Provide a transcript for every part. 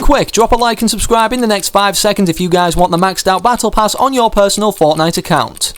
Quick, drop a like and subscribe in the next 5 seconds if you guys want the maxed out battle pass on your personal Fortnite account.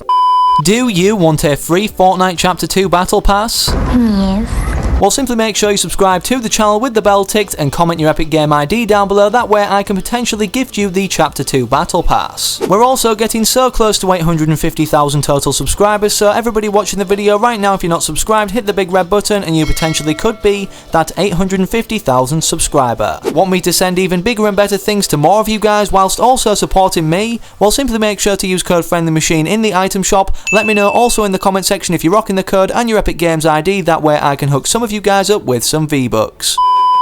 Do you want a free Fortnite Chapter 2 battle pass? Yes. Well, simply make sure you subscribe to the channel with the bell ticked and comment your Epic Game ID down below, that way I can potentially gift you the Chapter 2 Battle Pass. We're also getting so close to 850,000 total subscribers, so everybody watching the video right now, if you're not subscribed, hit the big red button and you potentially could be that 850,000 subscriber. Want me to send even bigger and better things to more of you guys whilst also supporting me? Well, simply make sure to use code FriendlyMachine in the item shop. Let me know also in the comment section if you're rocking the code and your Epic Games ID, that way I can hook some of you guys up with some V-Bucks.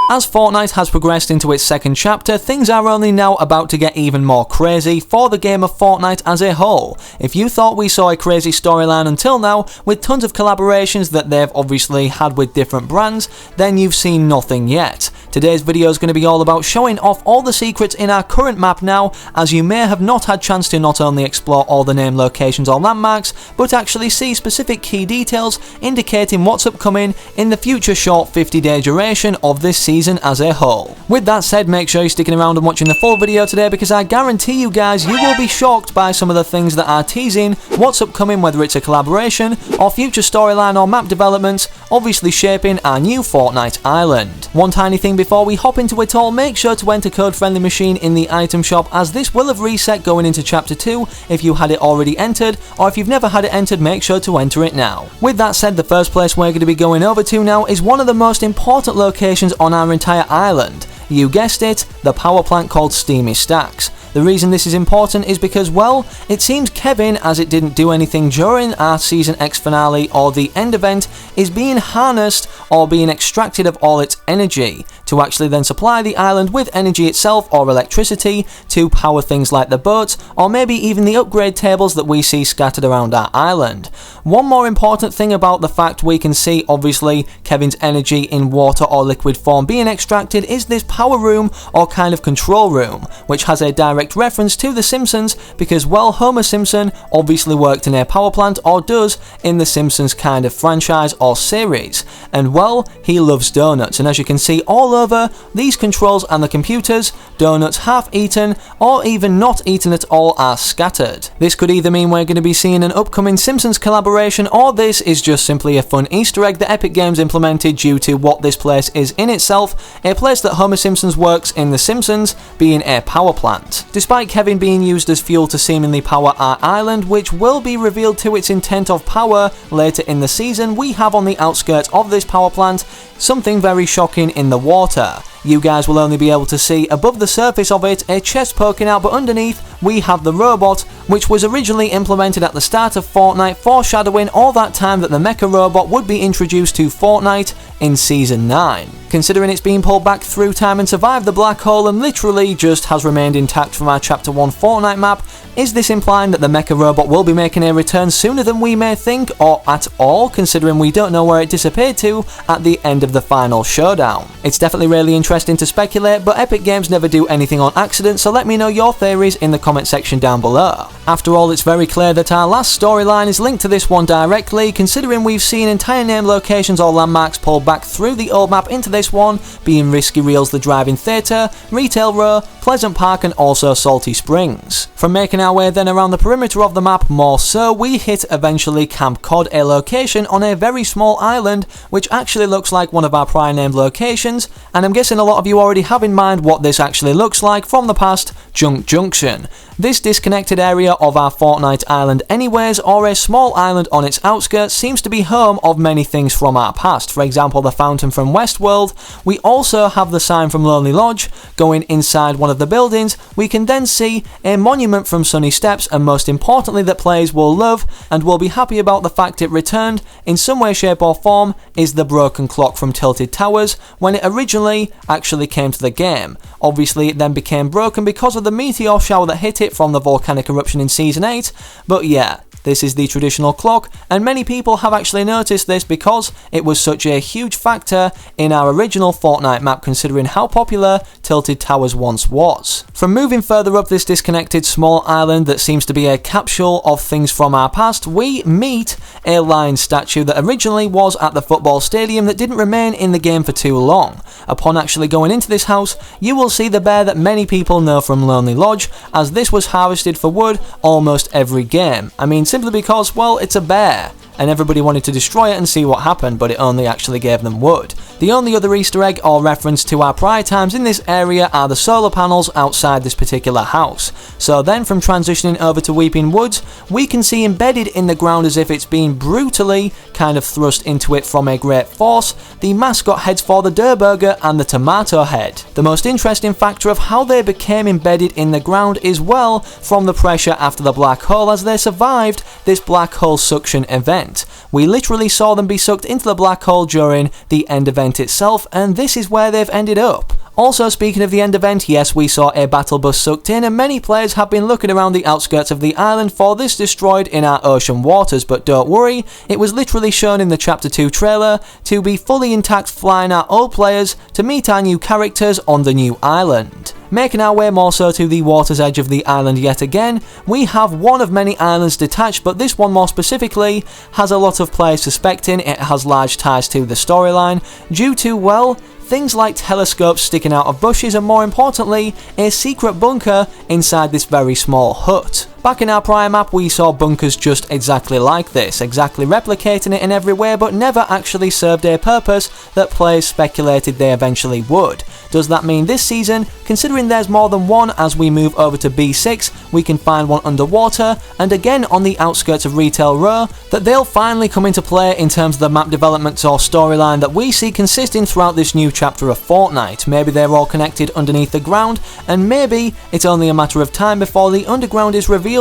As Fortnite has progressed into its second chapter, things are only now about to get even more crazy for the game of Fortnite as a whole. If you thought we saw a crazy storyline until now, with tons of collaborations that they've obviously had with different brands, then you've seen nothing yet. Today's video is going to be all about showing off all the secrets in our current map now, as you may have not had chance to not only explore all the named locations or landmarks, but actually see specific key details indicating what's upcoming in the future short 50-day duration of this season as a whole. With that said, make sure you're sticking around and watching the full video today, because I guarantee you guys you will be shocked by some of the things that are teasing what's upcoming, whether it's a collaboration or future storyline or map developments, obviously shaping our new Fortnite island. One tiny thing before we hop into it all, make sure to enter code FriendlyMachine in the item shop, as this will have reset going into Chapter 2 if you had it already entered, or if you've never had it entered, make sure to enter it now. With that said, the first place we're going to be going over to now is one of the most important locations on our entire island. You guessed it, the power plant called Steamy Stacks. The reason this is important is because, well, it seems Kevin, as it didn't do anything during our Season X finale or the end event, is being harnessed or being extracted of all its energy to actually then supply the island with energy itself or electricity to power things like the boats or maybe even the upgrade tables that we see scattered around our island. One more important thing about the fact we can see obviously Kevin's energy in water or liquid form being extracted is this power room or kind of control room, which has a direct reference to The Simpsons because, well, Homer Simpson obviously worked in a power plant, or does, in The Simpsons kind of franchise or series, and, well, he loves donuts, and as you can see all over these controls and the computers, donuts half eaten or even not eaten at all are scattered. This could either mean we're going to be seeing an upcoming Simpsons collaboration, or this is just simply a fun Easter egg that Epic Games implemented due to what this place is in itself, a place that Homer Simpson works in The Simpsons, being a power plant. Despite Kevin being used as fuel to seemingly power our island, which will be revealed to its intent of power later in the season, we have on the outskirts of this power plant something very shocking in the water. You guys will only be able to see above the surface of it a chest poking out, but underneath we have the robot, which was originally implemented at the start of Fortnite, foreshadowing all that time that the mecha robot would be introduced to Fortnite in Season 9. Considering it's been pulled back through time and survived the black hole and literally just has remained intact from our Chapter 1 Fortnite map, is this implying that the mecha robot will be making a return sooner than we may think, or at all, considering we don't know where it disappeared to at the end of the final showdown? It's definitely really interesting to speculate, but Epic Games never do anything on accident, so let me know your theories in the comment section down below. After all, it's very clear that our last storyline is linked to this one directly, considering we've seen entire named locations or landmarks pulled back through the old map into this one, being Risky Reels the Drive-In Theatre, Retail Row, Pleasant Park and also Salty Springs. From making our way then around the perimeter of the map more so, we hit eventually Camp Cod, a location on a very small island which actually looks like one of our prior named locations, and I'm guessing a lot of you already have in mind what this actually looks like from the past, Junk Junction. This disconnected area of our Fortnite island anyways, or a small island on its outskirts, seems to be home of many things from our past. For example, the fountain from Westworld. We also have the sign from Lonely Lodge. Going inside one of the buildings, we can then see a monument from Sunny Steps, and most importantly that players will love and will be happy about the fact it returned in some way, shape or form, is the broken clock from Tilted Towers when it originally actually came to the game. Obviously it then became broken because of the meteor shower that hit it from the volcanic eruption in Season 8, but yeah, This is the traditional clock, and many people have actually noticed this because it was such a huge factor in our original Fortnite map considering how popular Tilted Towers once was. From moving further up this disconnected small island that seems to be a capsule of things from our past, we meet a lion statue that originally was at the football stadium that didn't remain in the game for too long. Upon actually going into this house, you will see the bear that many people know from Lonely Lodge, as this was harvested for wood almost every game. I mean, simply because, well, it's a bear, and everybody wanted to destroy it and see what happened, but it only actually gave them wood. The only other Easter egg or reference to our prior times in this area are the solar panels outside this particular house. So then from transitioning over to Weeping Woods, we can see embedded in the ground as if it's been brutally kind of thrust into it from a great force, the mascot heads for the Durr Burger and the Tomato Head. The most interesting factor of how they became embedded in the ground is, well, from the pressure after the black hole, as they survived this black hole suction event. We literally saw them be sucked into the black hole during the end event itself, and this is where they've ended up. Also, speaking of the end event, yes, we saw a battle bus sucked in, and many players have been looking around the outskirts of the island for this destroyed in our ocean waters, but don't worry, it was literally shown in the Chapter 2 trailer to be fully intact, flying our old players to meet our new characters on the new island. Making our way more so to the water's edge of the island yet again, we have one of many islands detached, but this one more specifically has a lot of players suspecting it has large ties to the storyline due to, well, things like telescopes sticking out of bushes and, more importantly, a secret bunker inside this very small hut. Back in our prior map, we saw bunkers just exactly like this, exactly replicating it in every way, but never actually served a purpose that players speculated they eventually would. Does that mean this season, considering there's more than one as we move over to B6, we can find one underwater, and again on the outskirts of Retail Row, that they'll finally come into play in terms of the map development or storyline that we see consisting throughout this new chapter of Fortnite? Maybe they're all connected underneath the ground, and maybe it's only a matter of time before the underground is revealed,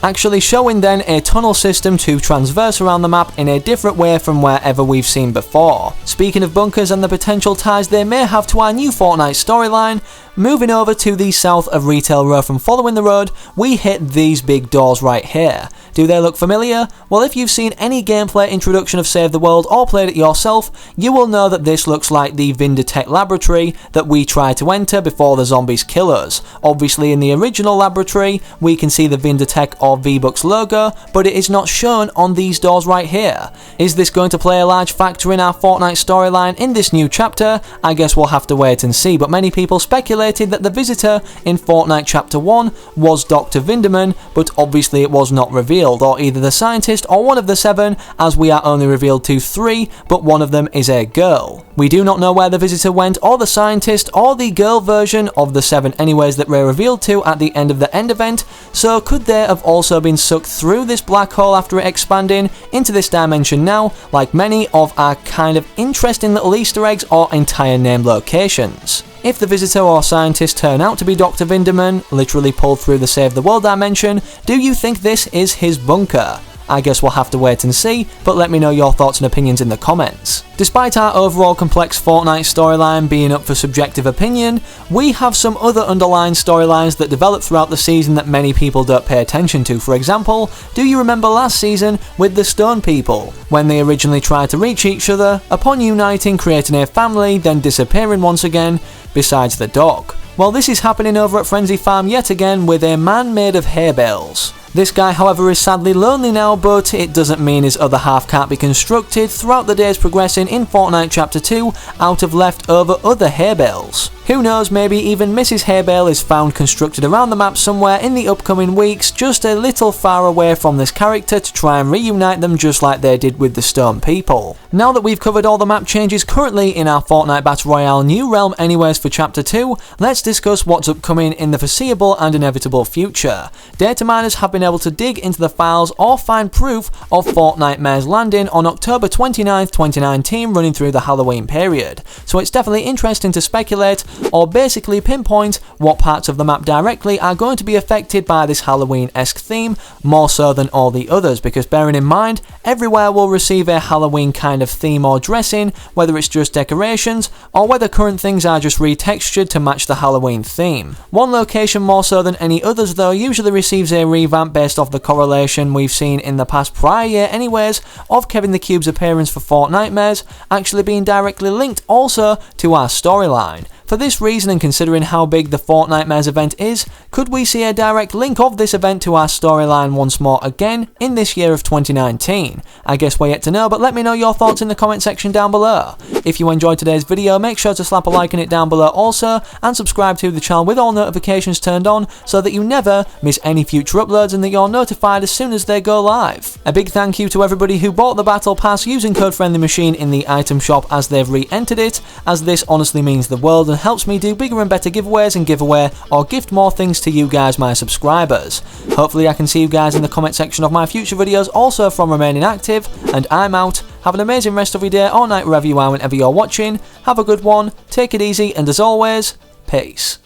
actually showing then a tunnel system to transverse around the map in a different way from wherever we've seen before. Speaking of bunkers and the potential ties they may have to our new Fortnite storyline, moving over to the south of Retail Row from following the road, we hit these big doors right here. Do they look familiar? Well, if you've seen any gameplay introduction of Save the World or played it yourself, you will know that this looks like the Vindertech laboratory that we try to enter before the zombies kill us. Obviously in the original laboratory, we can see the Vindertech or V-Bucks logo, but it is not shown on these doors right here. Is this going to play a large factor in our Fortnite storyline in this new chapter? I guess we'll have to wait and see, but many people speculated that the visitor in Fortnite Chapter 1 was Dr. Vinderman, but obviously it was not revealed, or either the scientist or one of the 7, as we are only revealed to 3, but one of them is a girl. We do not know where the visitor went, or the scientist, or the girl version of the 7 anyways that we're revealed to at the end of the end event, so could they have also been sucked through this black hole after it expanding into this dimension now, like many of our kind of interesting little Easter eggs or entire named locations? If the visitor or scientist turn out to be Dr. Vinderman, literally pulled through the Save the World dimension, do you think this is his bunker? I guess we'll have to wait and see, but let me know your thoughts and opinions in the comments. Despite our overall complex Fortnite storyline being up for subjective opinion, we have some other underlying storylines that develop throughout the season that many people don't pay attention to. For example, do you remember last season with the Stone People, when they originally tried to reach each other, upon uniting creating a family, then disappearing once again, besides the dog? Well, this is happening over at Frenzy Farm yet again with a man made of hay bales. This guy, however, is sadly lonely now, but it doesn't mean his other half can't be constructed throughout the days progressing in Fortnite Chapter 2 out of leftover other hay bales. Who knows, maybe even Mrs. Haybale is found constructed around the map somewhere in the upcoming weeks, just a little far away from this character to try and reunite them just like they did with the Stone People. Now that we've covered all the map changes currently in our Fortnite Battle Royale New Realm anyways for Chapter 2, let's discuss what's upcoming in the foreseeable and inevitable future. Data miners have been able to dig into the files or find proof of Fortnite Mayor's Landing on October 29th, 2019 running through the Halloween period, so it's definitely interesting to speculate or basically pinpoint what parts of the map directly are going to be affected by this Halloween-esque theme more so than all the others, because bearing in mind everywhere will receive a Halloween kind of theme or dressing, whether it's just decorations or whether current things are just retextured to match the Halloween theme. One location more so than any others though usually receives a revamp that based off the correlation we've seen in the past prior year anyways of Kevin the Cube's appearance for Fortnitemares actually being directly linked also to our storyline. For this reason, and considering how big the Fortnitemares event is, could we see a direct link of this event to our storyline once more again in this year of 2019? I guess we're yet to know, but let me know your thoughts in the comment section down below. If you enjoyed today's video, make sure to slap a like in it down below also, and subscribe to the channel with all notifications turned on so that you never miss any future uploads and that you're notified as soon as they go live. A big thank you to everybody who bought the Battle Pass using code FriendlyMachine in the item shop as they've re-entered it, as this honestly means the world and helps me do bigger and better giveaways and give away or gift more things to you guys, my subscribers. Hopefully I can see you guys in the comment section of my future videos also from remaining active, and I'm out. Have an amazing rest of your day or night wherever you are whenever you're watching. Have a good one, take it easy, and as always, peace.